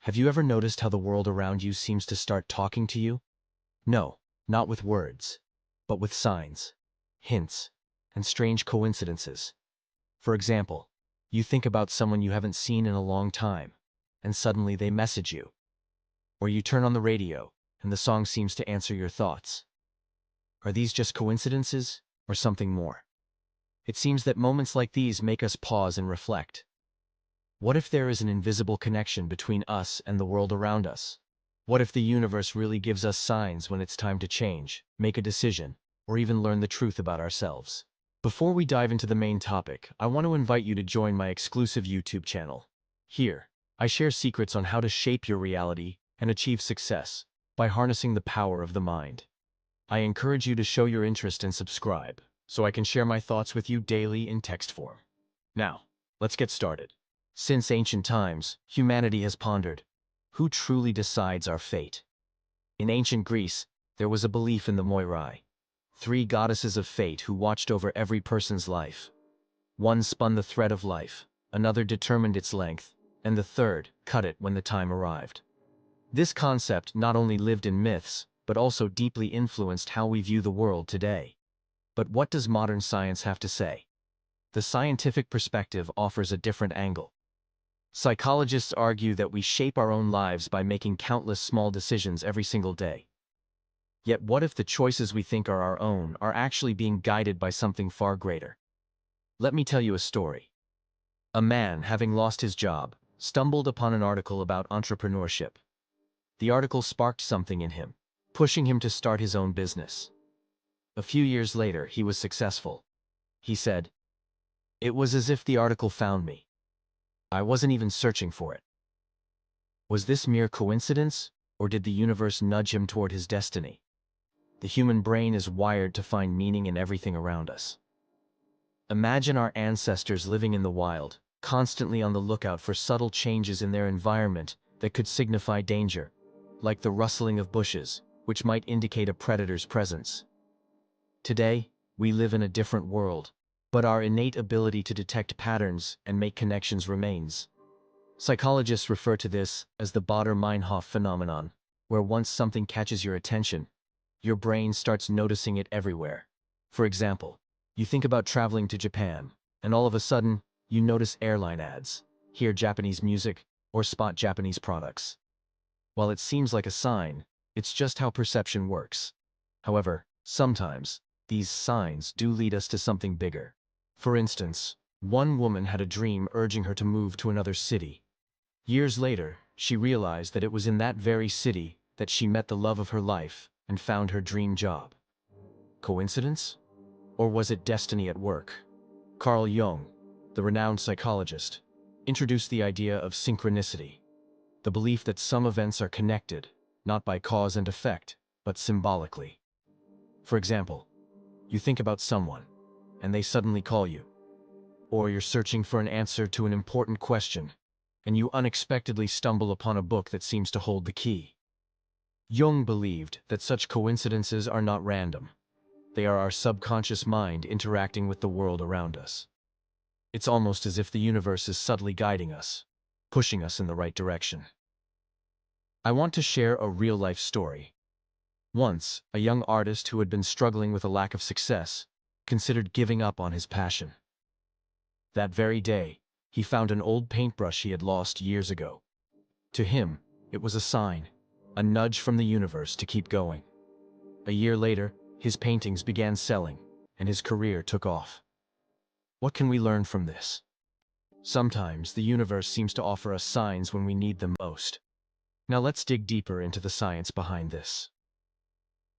Have you ever noticed how the world around you seems to start talking to you? No, not with words, but with signs, hints, and strange coincidences. For example, you think about someone you haven't seen in a long time, and suddenly they message you. Or you turn on the radio, and the song seems to answer your thoughts. Are these just coincidences, or something more? It seems that moments like these make us pause and reflect. What if there is an invisible connection between us and the world around us? What if the universe really gives us signs when it's time to change, make a decision, or even learn the truth about ourselves? Before we dive into the main topic, I want to invite you to join my exclusive YouTube channel. Here, I share secrets on how to shape your reality and achieve success by harnessing the power of the mind. I encourage you to show your interest and subscribe, so I can share my thoughts with you daily in text form. Now, let's get started. Since ancient times, humanity has pondered, who truly decides our fate? In ancient Greece, there was a belief in the Moirai, three goddesses of fate who watched over every person's life. One spun the thread of life, another determined its length, and the third cut it when the time arrived. This concept not only lived in myths, but also deeply influenced how we view the world today. But what does modern science have to say? The scientific perspective offers a different angle. Psychologists argue that we shape our own lives by making countless small decisions every single day. Yet what if the choices we think are our own are actually being guided by something far greater? Let me tell you a story. A man, having lost his job, stumbled upon an article about entrepreneurship. The article sparked something in him, pushing him to start his own business. A few years later, he was successful. He said, "It was as if the article found me. I wasn't even searching for it." Was this mere coincidence, or did the universe nudge him toward his destiny? The human brain is wired to find meaning in everything around us. Imagine our ancestors living in the wild, constantly on the lookout for subtle changes in their environment that could signify danger, like the rustling of bushes, which might indicate a predator's presence. Today, we live in a different world, but our innate ability to detect patterns and make connections remains. Psychologists refer to this as the Baader-Meinhof phenomenon, where once something catches your attention, your brain starts noticing it everywhere. For example, you think about traveling to Japan, and all of a sudden, you notice airline ads, hear Japanese music, or spot Japanese products. While it seems like a sign, it's just how perception works. However, sometimes, these signs do lead us to something bigger. For instance, one woman had a dream urging her to move to another city. Years later, she realized that it was in that very city that she met the love of her life and found her dream job. Coincidence? Or was it destiny at work? Carl Jung, the renowned psychologist, introduced the idea of synchronicity, the belief that some events are connected, not by cause and effect, but symbolically. For example, you think about someone, and they suddenly call you. Or you're searching for an answer to an important question, and you unexpectedly stumble upon a book that seems to hold the key. Jung believed that such coincidences are not random. They are our subconscious mind interacting with the world around us. It's almost as if the universe is subtly guiding us, pushing us in the right direction. I want to share a real-life story. Once, a young artist who had been struggling with a lack of success considered giving up on his passion. That very day, he found an old paintbrush he had lost years ago. To him, it was a sign, a nudge from the universe to keep going. A year later, his paintings began selling, and his career took off. What can we learn from this? Sometimes the universe seems to offer us signs when we need them most. Now let's dig deeper into the science behind this.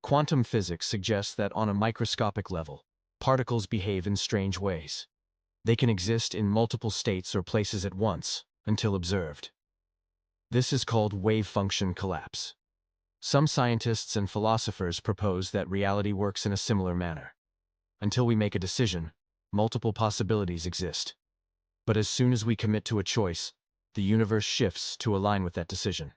Quantum physics suggests that on a microscopic level, particles behave in strange ways. They can exist in multiple states or places at once, until observed. This is called wave function collapse. Some scientists and philosophers propose that reality works in a similar manner. Until we make a decision, multiple possibilities exist. But as soon as we commit to a choice, the universe shifts to align with that decision.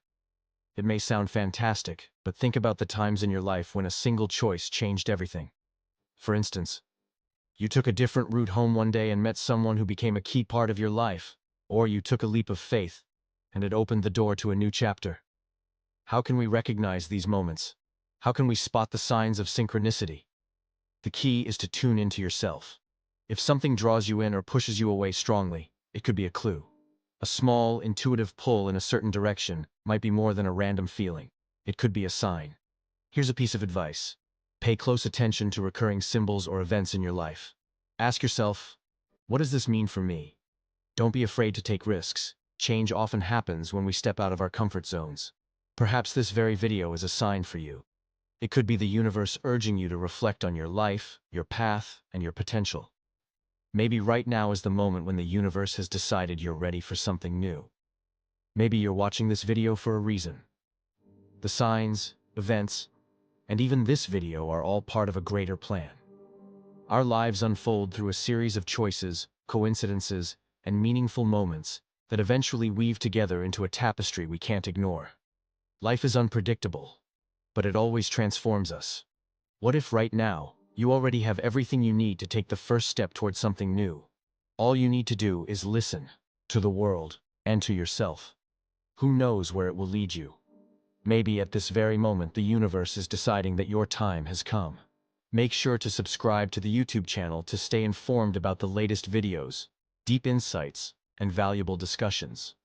It may sound fantastic, but think about the times in your life when a single choice changed everything. For instance, you took a different route home one day and met someone who became a key part of your life, or you took a leap of faith, and it opened the door to a new chapter. How can we recognize these moments? How can we spot the signs of synchronicity? The key is to tune into yourself. If something draws you in or pushes you away strongly, it could be a clue. A small, intuitive pull in a certain direction might be more than a random feeling. It could be a sign. Here's a piece of advice. Pay close attention to recurring symbols or events in your life. Ask yourself, what does this mean for me? Don't be afraid to take risks. Change often happens when we step out of our comfort zones. Perhaps this very video is a sign for you. It could be the universe urging you to reflect on your life, your path, and your potential. Maybe right now is the moment when the universe has decided you're ready for something new. Maybe you're watching this video for a reason. The signs, events, and even this video are all part of a greater plan. Our lives unfold through a series of choices, coincidences, and meaningful moments that eventually weave together into a tapestry we can't ignore. Life is unpredictable, but it always transforms us. What if right now, you already have everything you need to take the first step towards something new? All you need to do is listen to the world and to yourself. Who knows where it will lead you? Maybe at this very moment the universe is deciding that your time has come. Make sure to subscribe to the YouTube channel to stay informed about the latest videos, deep insights, and valuable discussions.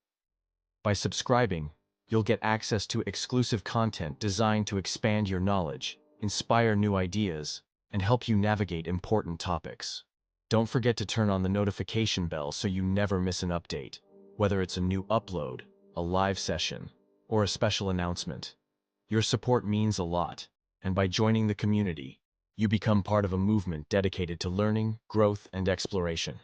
By subscribing, you'll get access to exclusive content designed to expand your knowledge, inspire new ideas, and help you navigate important topics. Don't forget to turn on the notification bell so you never miss an update, whether it's a new upload, a live session, or a special announcement. Your support means a lot, and by joining the community, you become part of a movement dedicated to learning, growth, and exploration.